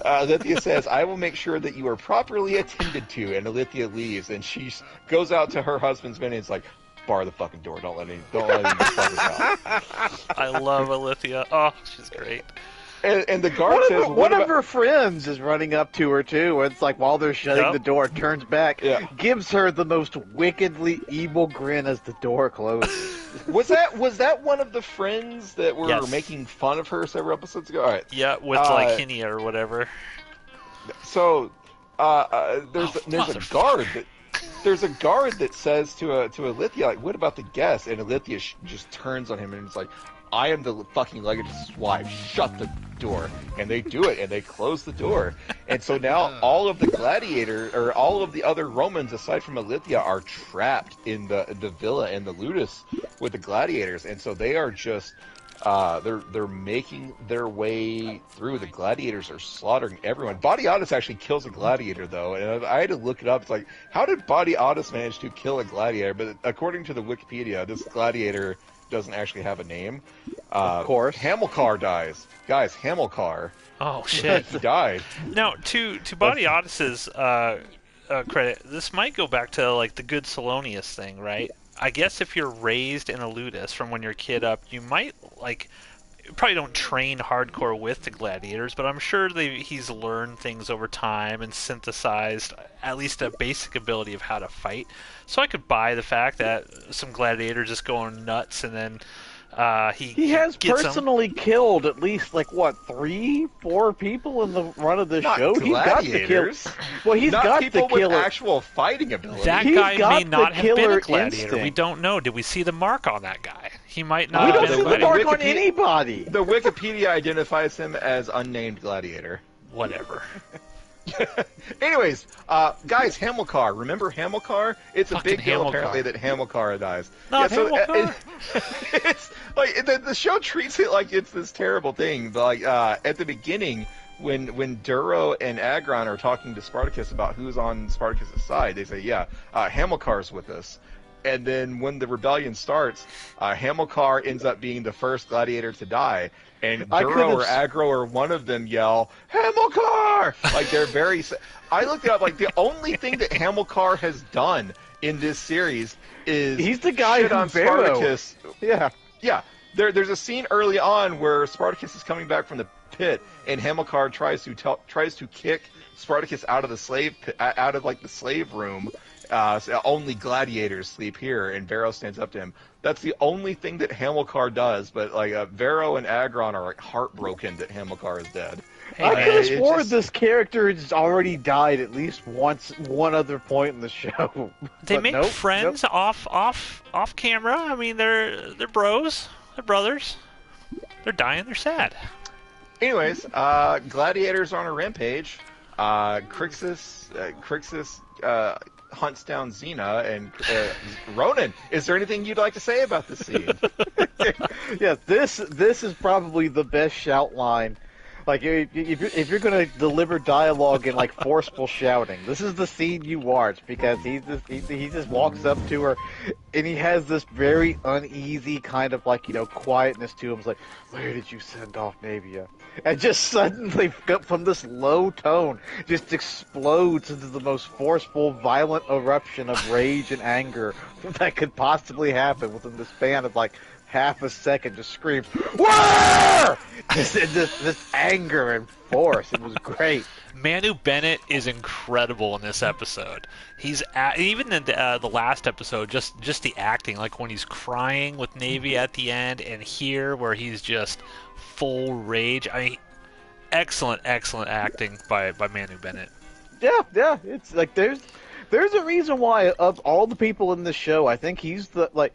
Alithia says, "I will make sure that you are properly attended to." And Alithia leaves, and she goes out to her husband's men and is like, "Bar the fucking door. Don't let any fuckers out." I love Alithia. Oh, she's great. And the guard says, one of her friends is running up to her too. It's while they're shutting the door, turns back, gives her the most wickedly evil grin as the door closes. Was that one of the friends that were making fun of her several episodes ago? All right. Yeah, with Hinia or whatever. So there's a guard that. There's a guard that says to Alithia, "What about the guests?" And Alithia just turns on him and it's like, "I am the fucking Legatus' wife. Shut the door." And they do it, and they close the door. And so now all of the other Romans, aside from Alithia, are trapped in the villa and the Ludus with the gladiators. And so they are just they're making their way through. The gladiators are slaughtering everyone. Batiatus actually kills a gladiator, though, and I had to look it up. It's like, how did Batiatus manage to kill a gladiator? But according to the Wikipedia, this gladiator doesn't actually have a name. Of course. Hamilcar dies. Guys, Hamilcar. Oh, shit. He died. Now, to Batiatus's credit, this might go back to, the good Salonius thing, right? I guess if you're raised in a ludus from when you're a kid up, you might you probably don't train hardcore with the gladiators, but I'm sure he's learned things over time and synthesized at least a basic ability of how to fight. So I could buy the fact that some gladiator just going nuts and then he has gets personally killed at least 3, 4 people in the run of the show. He's got to kill. Well, he's not got people the killer. with actual fighting ability. That guy may not have been a gladiator. Instinct. We don't know. Did we see the mark on that guy? He might not. We have don't been see a the gladiator. mark on anybody. The Wikipedia identifies him as unnamed gladiator. Whatever. Anyways, guys, Hamilcar. Remember Hamilcar? It's Fucking a big deal Hamilcar. apparently that Hamilcar dies. Not Hamilcar. It's like the show treats it like it's this terrible thing. But at the beginning, when Duro and Agron are talking to Spartacus about who's on Spartacus' side, they say, "Yeah, Hamilcar's with us." And then when the rebellion starts, Hamilcar ends up being the first gladiator to die. And Duro or Agro or one of them yell, Hamilcar! Like, they're very... I looked it up, the only thing that Hamilcar has done in this series is... He's the guy shit on Spartacus. Yeah. Yeah. There's a scene early on where Spartacus is coming back from the pit, and Hamilcar tries to kick Spartacus out of the slave room. So only gladiators sleep here, and Vero stands up to him. That's the only thing that Hamilcar does, but Vero and Agron are heartbroken that Hamilcar is dead. Hey, I could have sworn this character has already died at least one other point in the show. They make friends off camera. I mean, they're bros, they're brothers. They're dying, they're sad. Anyways, gladiators on a rampage. Crixus hunts down Xena and Ronan. Is there anything you'd like to say about this scene? Yeah, this is probably the best shout line. If you're going to deliver dialogue in forceful shouting, this is the scene you watch, because he just walks up to her, and he has this very uneasy kind of quietness to him. It's like, where did you send off Navia? And just suddenly, from this low tone, just explodes into the most forceful, violent eruption of rage and anger that could possibly happen within the span of half a second. Just screams, "War!" This anger and force. It was great. Manu Bennett is incredible in this episode. He's even in the last episode, just the acting, when he's crying with Navy at the end, and here where he's just full rage. I mean, excellent acting by Manu Bennett. Yeah. It's there's a reason why of all the people in this show, I think he's the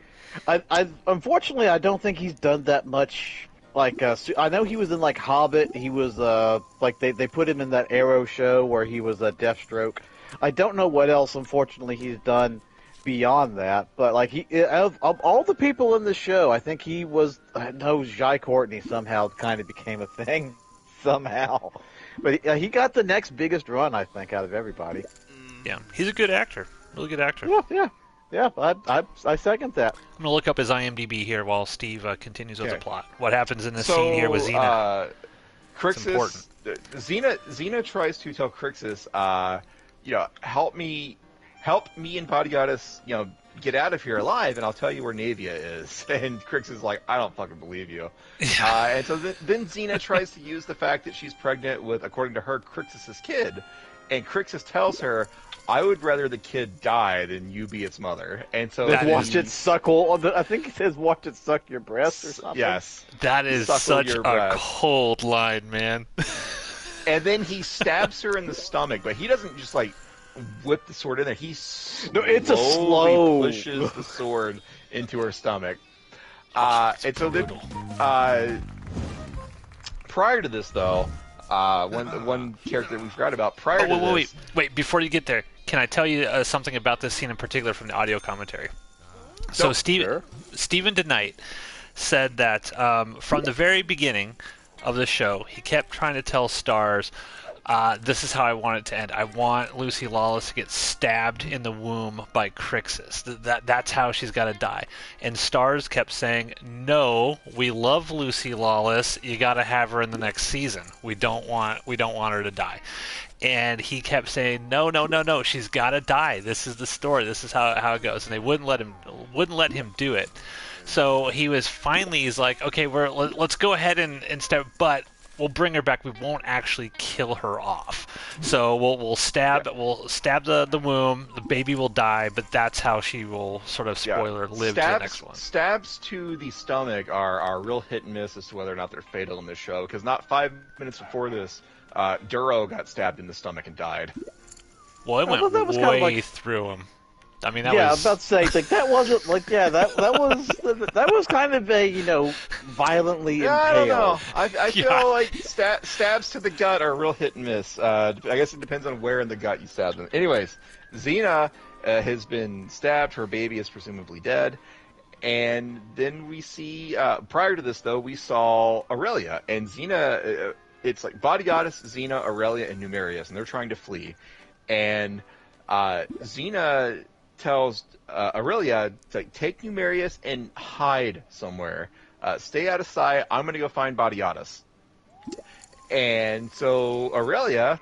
I unfortunately I don't think he's done that much. I know he was in Hobbit. He was they put him in that Arrow show where he was a Deathstroke. I don't know what else unfortunately he's done beyond that, but he of all the people in the show, I think he was. I know Jai Courtney somehow kind of became a thing somehow, but he got the next biggest run, I think, out of everybody. Yeah, he's a good actor, really good actor. Yeah, I second that. I'm gonna look up his IMDb here while Steve continues with the plot. What happens in this scene here with Xena? Crixus, Xena tries to tell Crixus, help me and Body Goddess, get out of here alive, and I'll tell you where Navia is. And Crixus is like, I don't fucking believe you. And so then Xena tries to use the fact that she's pregnant with, according to her, Crixus's kid. And Crixus tells her, I would rather the kid die than you be its mother. And so watch it suckle. I think he says, watch it suck your breast or something. Yes. That is such a cold line, man. And then he stabs her in the stomach, but he doesn't just whip the sword in there. He it's a slow pushes the sword into her stomach. And so then, prior to this, though, one character that we forgot about prior to this. Wait! Before you get there, can I tell you something about this scene in particular from the audio commentary? So Stephen DeKnight said that from the very beginning of the show, he kept trying to tell Stars, this is how I want it to end. I want Lucy Lawless to get stabbed in the womb by Crixus. That's how she's got to die. And Stars kept saying, no, we love Lucy Lawless. You got to have her in the next season. We don't want her to die. And he kept saying, no, she's got to die. This is the story. This is how it goes. And they wouldn't let him do it. So he's like, okay, let's go ahead and start, but we'll bring her back. We won't actually kill her off. So we'll stab the womb. The baby will die, but that's how she will, sort of spoiler, live to the next one. Stabs to the stomach are real hit and miss as to whether or not they're fatal in this show. Because not 5 minutes before this, Duro got stabbed in the stomach and died. Well, it went way through him. I mean, I was about to say, like, that wasn't like, that was kind of a, violently impaled. I don't know. I feel like stabs to the gut are real hit and miss. I guess it depends on where in the gut you stab them. Anyways, Xena has been stabbed. Her baby is presumably dead. And then we see, prior to this, though, we saw Aurelia. And Xena, it's like Body Goddess, Xena, Aurelia, and Numerius. And they're trying to flee. And Xena tells Aurelia to take Numerius and hide somewhere. Stay out of sight. I'm going to go find Body Goddess. And so Aurelia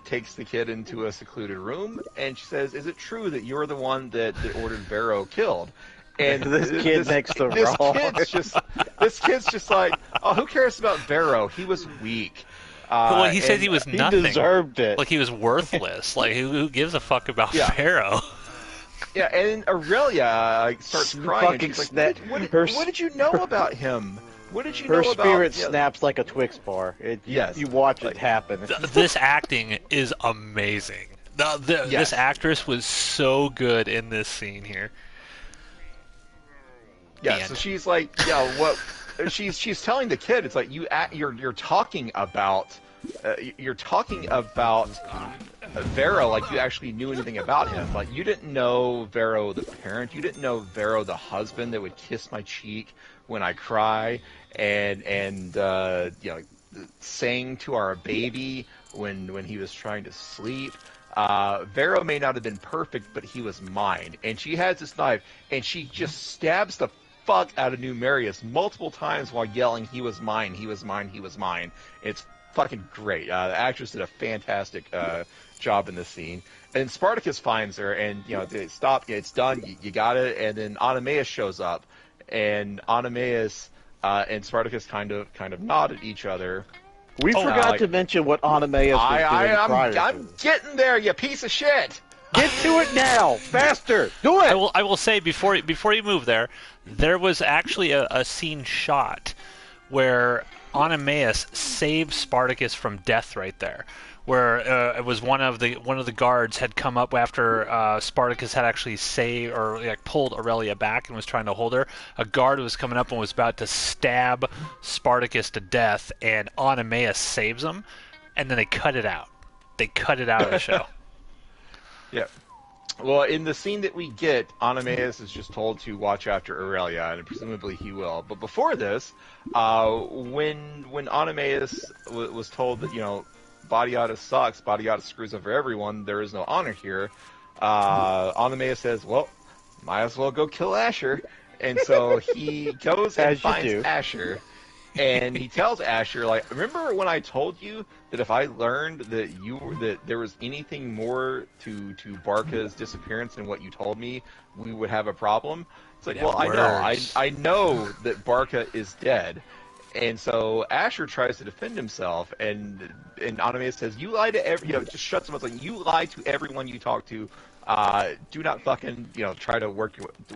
takes the kid into a secluded room, and she says, is it true that you're the one that ordered Vero killed? And this kid makes the this kid's just like, oh, who cares about Vero? He was weak. Well, he said he was nothing. He deserved it. Like, he was worthless. Like, who gives a fuck about Vero? Yeah, and Aurelia starts crying. She's like, what did you know about him? What did you know about... Her spirit snaps like a Twix bar. You watch it happen. This acting is amazing. This actress was so good in this scene here. Yeah, so she's like, what... she's telling the kid, it's like, you're talking about Vero like you actually knew anything about him. Like, you didn't know Vero the parent. You didn't know Vero the husband that would kiss my cheek when I cry and sang to our baby when he was trying to sleep. Vero may not have been perfect, but he was mine. And she has this knife, and she just stabs the fuck out of Numerius multiple times while yelling, he was mine, he was mine, he was mine. It's fucking great. The actress did a fantastic job in this scene. And Spartacus finds her, and they stop. It's done. You got it. And then Oenomaus shows up, and Oenomaus and Spartacus kind of nod at each other. We forgot to mention what Oenomaus was doing. I'm getting there, you piece of shit. Get to it now, faster. Do it. I will say before you move there was actually a scene shot where Oenomaus saved Spartacus from death right there, where it was one of the guards had come up after Spartacus had actually pulled Aurelia back and was trying to hold her. A guard was coming up and was about to stab Spartacus to death, and Oenomaus saves him, and then they cut it out. They cut it out of the show. Yeah. Well, in the scene that we get, Oenomaus is just told to watch after Aurelia, and presumably he will. But before this, when Oenomaus was told that, Body Goddess sucks, Body Goddess screws over everyone, there is no honor here, Oenomaus says, well, might as well go kill Asher. And so he goes and finds Asher. And he tells Asher, like, remember when I told you that if I learned that there was anything more to Barca's disappearance than what you told me, we would have a problem? It's like, I know that Barca is dead. And so Asher tries to defend himself, and Oenomaus says, you lie to just shuts him up, like, you lie to everyone you talk to. Do not fucking, try to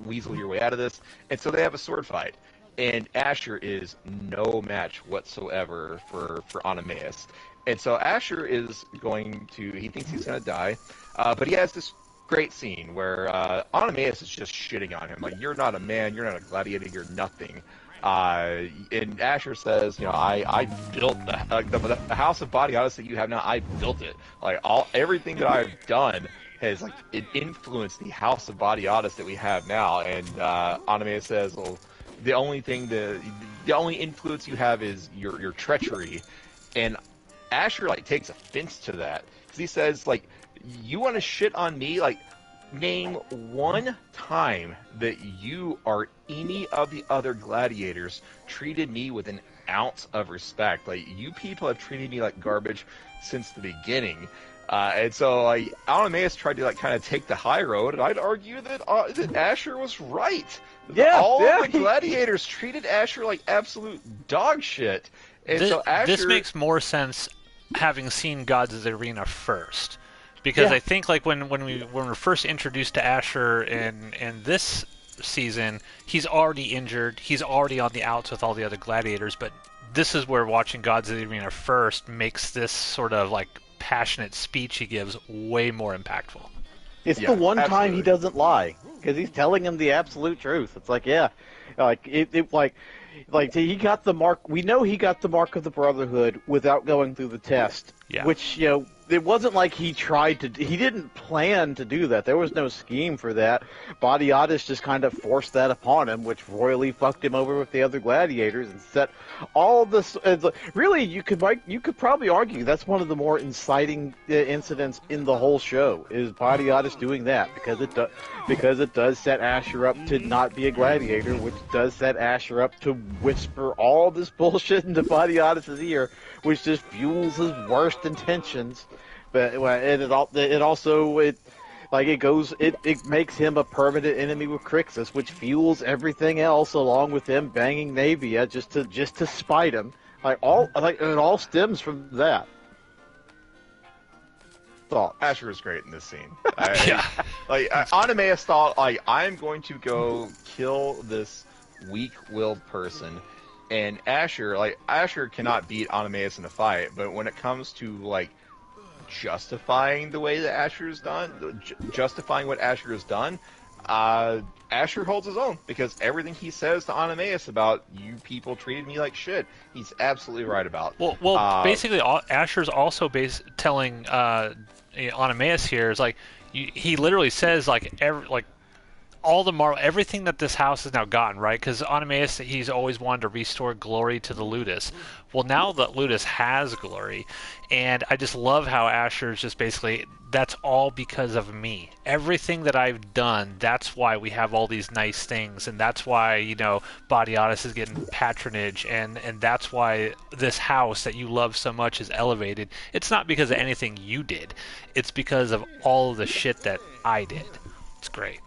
weasel your way out of this. And so they have a sword fight. And Asher is no match whatsoever for Oenomaus. And so Asher is he thinks he's going to die, but he has this great scene where Oenomaus is just shitting on him. Like, you're not a man, you're not a gladiator, you're nothing. And Asher says, I built the house of Body Goddess that you have now, I built it. Like, everything that I've done has, it influenced the house of Body Goddess that we have now. And Oenomaus says, well, the only influence you have is your treachery. And Asher like takes offense to that because he says like, "You want to shit on me? Like, name one time that you or any of the other gladiators treated me with an ounce of respect. Like, you people have treated me like garbage since the beginning." And so, like, Anameus tried to like kind of take the high road, and I'd argue that Asher was right. Yeah, all of the gladiators treated Asher like absolute dog shit. And so Asher... This makes more sense having seen Gods of the Arena first, because I think like when we're first introduced to Asher in this season, he's already injured, he's already on the outs with all the other gladiators. But this is where watching Gods of the Arena first makes this sort of like passionate speech he gives way more impactful. It's the one time he doesn't lie, because he's telling him the absolute truth. It's like, like he got the mark. We know he got the mark of the Brotherhood without going through the test. Yeah. Which, it wasn't like he didn't plan to do that. There was no scheme for that. Badiatus just kind of forced that upon him, which royally fucked him over with the other gladiators and set all this. Really, you could probably argue that's one of the more inciting incidents in the whole show, is Badiatus doing that, because it does set Asher up to not be a gladiator, which does set Asher up to whisper all this bullshit into Badiatus' ear, which just fuels his worst intentions. But it makes him a permanent enemy with Crixus, which fuels everything else, along with him banging Navia just to spite him. It all stems from that. Thoughts? Asher was great in this scene. Anameus thought, I'm going to go kill this weak-willed person. And Asher cannot beat Anameus in a fight, but when it comes to, justifying the way that Asher's done, justifying what Asher has done, Asher holds his own, because everything he says to Anameus about, you people treated me like shit, he's absolutely right about. Well, basically, Asher's also telling Anameus here is he literally says all the everything that this house has now gotten, right? Because Anameus, he's always wanted to restore glory to the Ludus. Well, now that Ludus has glory, and I just love how Asher's just basically, that's all because of me. Everything that I've done, that's why we have all these nice things, and that's why, Badiatus is getting patronage, and that's why this house that you love so much is elevated. It's not because of anything you did. It's because of all of the shit that I did. It's great.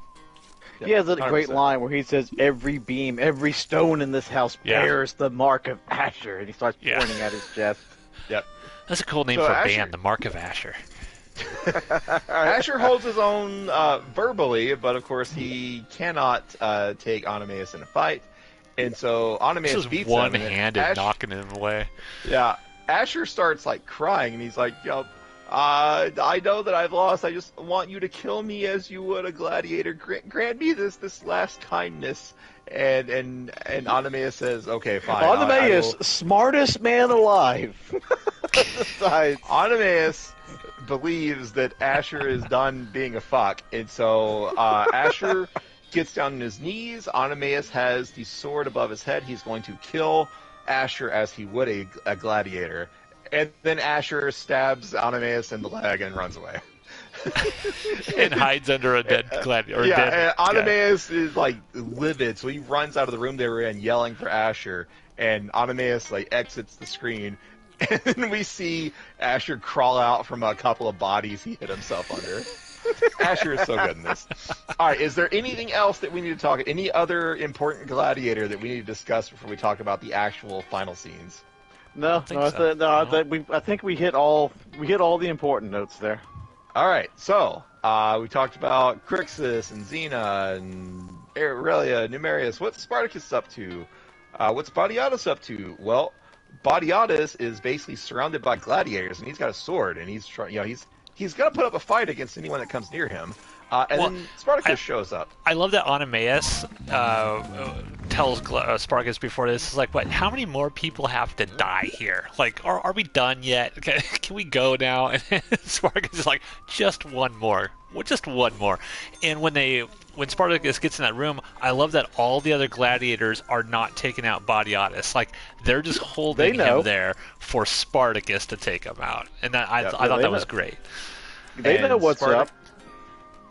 He has a great line where he says, "Every beam, every stone in this house bears the mark of Asher," and he starts pointing at his chest. Yep. That's a cool name for a band, the Mark of Asher. Asher holds his own verbally, but of course he cannot take Anameus in a fight, and so Anameus beats him. One-handed knocking him away. Yeah, Asher starts crying, and he's like, I know that I've lost. I just want you to kill me as you would a gladiator. Grant me this last kindness. And Anameus says, "Okay, fine." Anameus, smartest man alive. Anameus believes that Asher is done being a fuck, and so Asher gets down on his knees. Anameus has the sword above his head. He's going to kill Asher as he would a gladiator. And then Asher stabs Anameus in the leg and runs away. And hides under a dead gladiator. Yeah, and Anameus is livid, so he runs out of the room they were in yelling for Asher, and Anameus exits the screen, and then we see Asher crawl out from a couple of bodies he hit himself under. Asher is so good in this. All right, is there anything else that we need to talk? Any other important gladiator that we need to discuss before we talk about the actual final scenes? I think we hit all the important notes there. All right, so we talked about Crixus and Xena and Aurelia, Numerius. What's Spartacus up to? What's Badiatus up to? Well, Badiatus is basically surrounded by gladiators, and he's got a sword, and he's trying. He's gonna put up a fight against anyone that comes near him. Then Spartacus shows up. I love that Anameus tells Spartacus before this, is like, what? How many more people have to die here? Like, are we done yet? Can we go now? And Spartacus is like, just one more. Well, just one more. And when Spartacus gets in that room, I love that all the other gladiators are not taking out Badiatus. Like, they're just holding him there for Spartacus to take him out. And I thought that was great. They know what's up.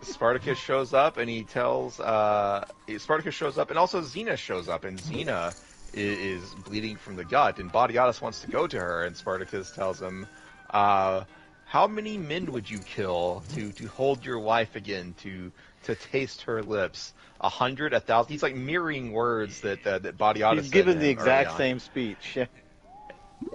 Spartacus shows up, and he tells Spartacus shows up, and also Xena shows up, and Xena is bleeding from the gut, and Badiatus wants to go to her, and Spartacus tells him, how many men would you kill to hold your wife again, to taste her lips? 100, 1,000? He's like mirroring words that Badiatus He's given the exact on. same speech.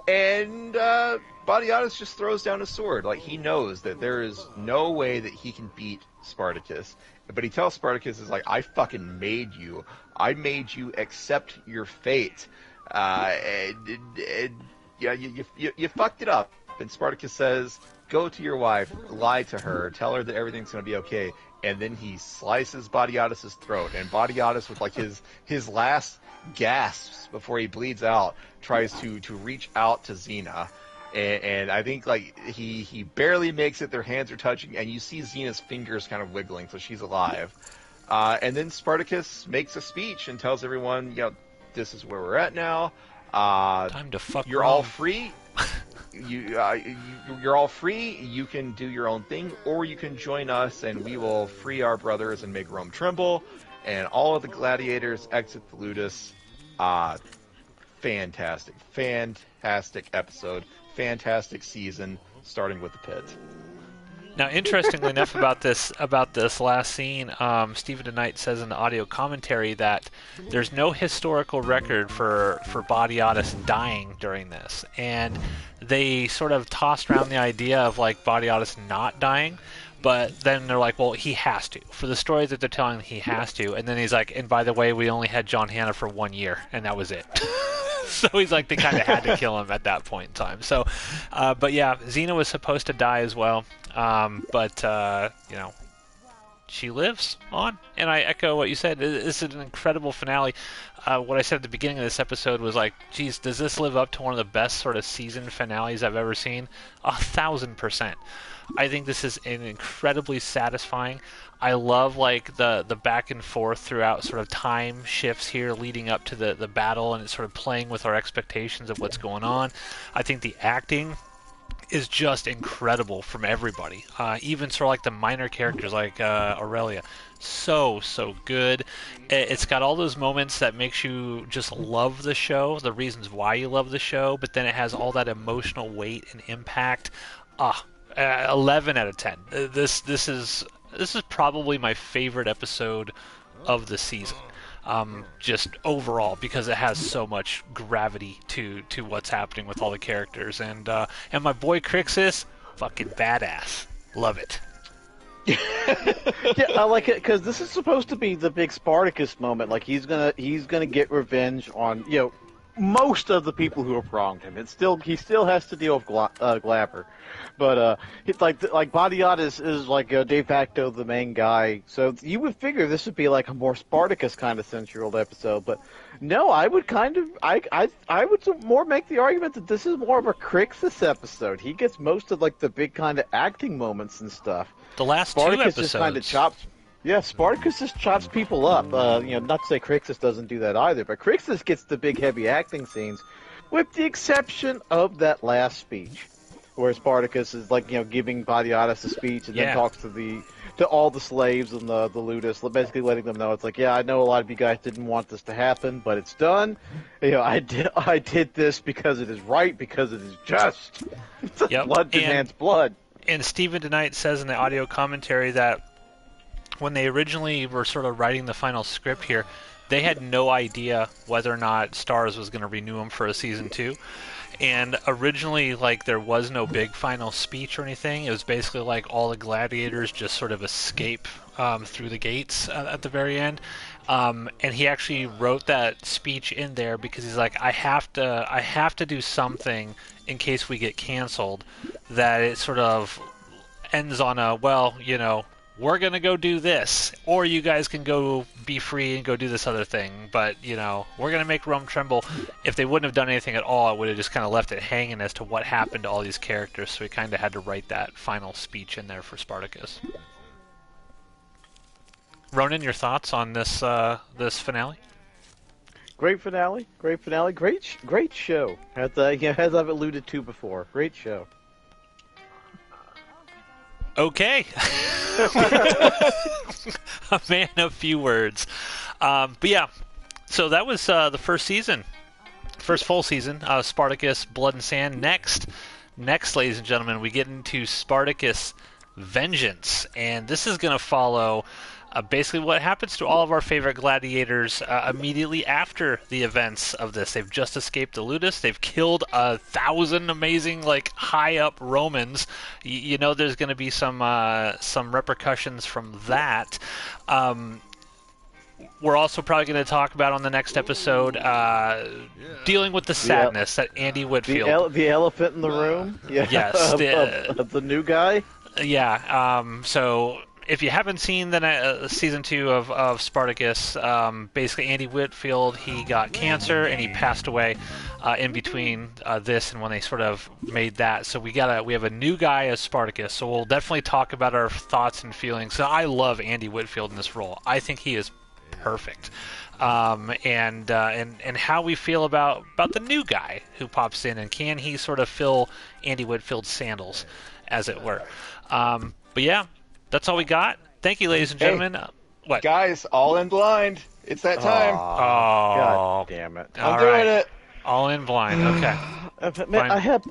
And Badiatus just throws down his sword. Like, he knows that there is no way that he can beat Spartacus. But he tells Spartacus, is like, I fucking made you. I made you accept your fate. You fucked it up. And Spartacus says, go to your wife, lie to her, tell her that everything's going to be okay. And then he slices Badiatus' throat. And Badiatus, with like his last gasps before he bleeds out, tries to reach out to Xena. And I think like he barely makes it. Their hands are touching, and you see Xena's fingers kind of wiggling, so she's alive. And then Spartacus makes a speech and tells everyone, this is where we're at now. Time to fuck. You're all free. You're all free. You can do your own thing, or you can join us, and we will free our brothers and make Rome tremble. And all of the gladiators exit the Ludus. Fantastic episode. Fantastic season, starting with the pit. Now, interestingly enough about this last scene, Stephen DeKnight says in the audio commentary that there's no historical record for Badiatus dying during this, and they sort of tossed around the idea of like Badiatus not dying, but then they're like, well, he has to. For the story that they're telling, he has to. And then he's like, and by the way, we only had John Hannah for 1 year, and that was it. So he's like, they kind of had to kill him at that point in time. So, but yeah, Xena was supposed to die as well. But she lives on. And I echo what you said. This is an incredible finale. What I said at the beginning of this episode was like, geez, does this live up to one of the best sort of season finales I've ever seen? 1,000%. I think this is an incredibly satisfying. I love like the back and forth throughout, sort of time shifts here leading up to the battle, and it's sort of playing with our expectations of what's going on. I think the acting is just incredible from everybody, even sort of like the minor characters like Aurelia. So good. It's got all those moments that makes you just love the show, the reasons why you love the show, but then it has all that emotional weight and impact. 11 out of 10. This is probably my favorite episode of the season, just overall, because it has so much gravity to what's happening with all the characters, and my boy Crixus, fucking badass. Love it. Yeah, I like it because this is supposed to be the big Spartacus moment. Like he's gonna get revenge on most of the people who have wronged him. He still has to deal with Glabber, but it's like Badiatus is like de facto the main guy. So you would figure this would be like a more Spartacus kind of central episode, but no, I would I would more make the argument that this is more of a Crixus episode. He gets most of like the big kind of acting moments and stuff. The last Spartacus two episodes just kind of chops. Yeah, Spartacus just chops people up. Not to say Crixus doesn't do that either, but Crixus gets the big, heavy acting scenes, with the exception of that last speech, where Spartacus is like, giving Badiatus a speech and then talks to all the slaves and the Ludus, basically letting them know it's like, I know a lot of you guys didn't want this to happen, but it's done. I did this because it is right, because it is just. Blood demands blood. And Stephen DeKnight says in the audio commentary that when they originally were sort of writing the final script here, they had no idea whether or not Starz was going to renew him for a season 2. And originally, like, there was no big final speech or anything. It was basically like all the gladiators just sort of escape through the gates at the very end. And he actually wrote that speech in there because he's like, I have to do something in case we get canceled, that it sort of ends on a, we're going to go do this, or you guys can go be free and go do this other thing, but, you know, we're going to make Rome tremble. If they wouldn't have done anything at all, it would have just kind of left it hanging as to what happened to all these characters, so we kind of had to write that final speech in there for Spartacus. Ronan, your thoughts on this this finale? Great finale, great show. As I've alluded to before, great show. Okay. A man of few words. But yeah, so that was the first season. First full season, Spartacus, Blood and Sand. Next, ladies and gentlemen, we get into Spartacus Vengeance. And this is going to follow basically what happens to all of our favorite gladiators immediately after the events of this. They've just escaped the ludus. They've killed 1,000 amazing, like, high-up Romans. You know there's going to be some repercussions from that. We're also probably going to talk about on the next episode dealing with the sadness that Andy Whitfield... The elephant in the room? Yeah. Yes. The new guy? Yeah. So... If you haven't seen the season 2 of Spartacus, basically Andy Whitfield, he got cancer and he passed away in between this and when they sort of made that. So we have a new guy as Spartacus. So we'll definitely talk about our thoughts and feelings. So I love Andy Whitfield in this role. I think he is perfect. And how we feel about the new guy who pops in, and can he sort of fill Andy Whitfield's sandals, as it were. But yeah. That's all we got. Thank you, ladies and gentlemen. What? Guys, all in blind. It's that time. Oh, God damn it! I'm doing it. All in blind. Okay. Man, I had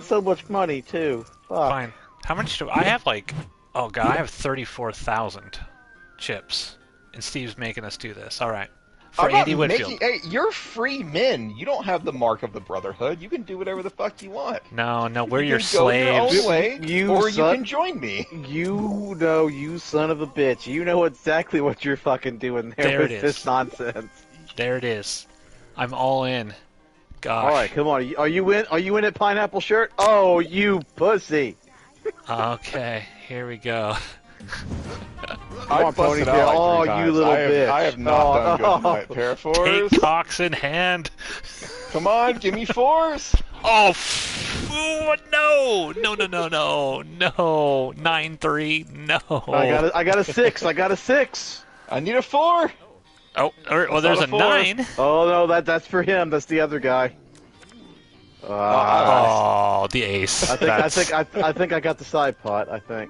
so much money too. Fuck. Fine. How much do I have? Like, oh god, I have 34,000 chips, and Steve's making us do this. All right. For Andy Whitfield. Hey, you're free men. You don't have the mark of the Brotherhood. You can do whatever the fuck you want. No, we're your slaves. slaves. Your own way, you can join me. You son of a bitch. You know exactly what you're fucking doing there with this nonsense. There it is. I'm all in. Gosh. All right, come on. Are you in? Are you in at Pineapple Shirt? Oh, you pussy. Okay, here we go. I busted out like 3 times. You little bitch. I have not done good tonight. Pair of 4s. Take cocks in hand. Come on, give me 4s. Oh, no. 9-3, no. I got a 6. I got a 6. I need a 4. Oh, well, there's a 9. Oh, no, that's for him. That's the other guy. The ace. I think I got the side pot, I think.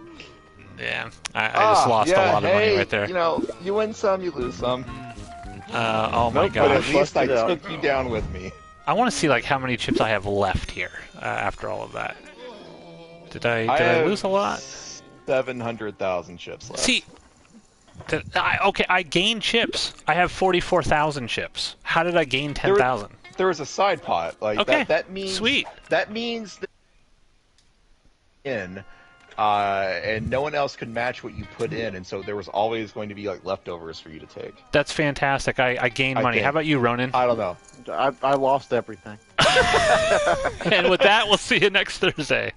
Yeah, I just lost a lot of money right there. You know, you win some, you lose some. Oh my god! god! But at least I took you down with me. I want to see like how many chips I have left here after all of that. Did I lose a lot? 700,000 chips left. See, I gained chips. I have 44,000 chips. How did I gain 10,000? There was a side pot. Like okay, that means sweet. That means that and no one else could match what you put in, and so there was always going to be like leftovers for you to take. That's fantastic. I gained money. How about you, Ronan? I don't know. I lost everything. And with that, we'll see you next Thursday.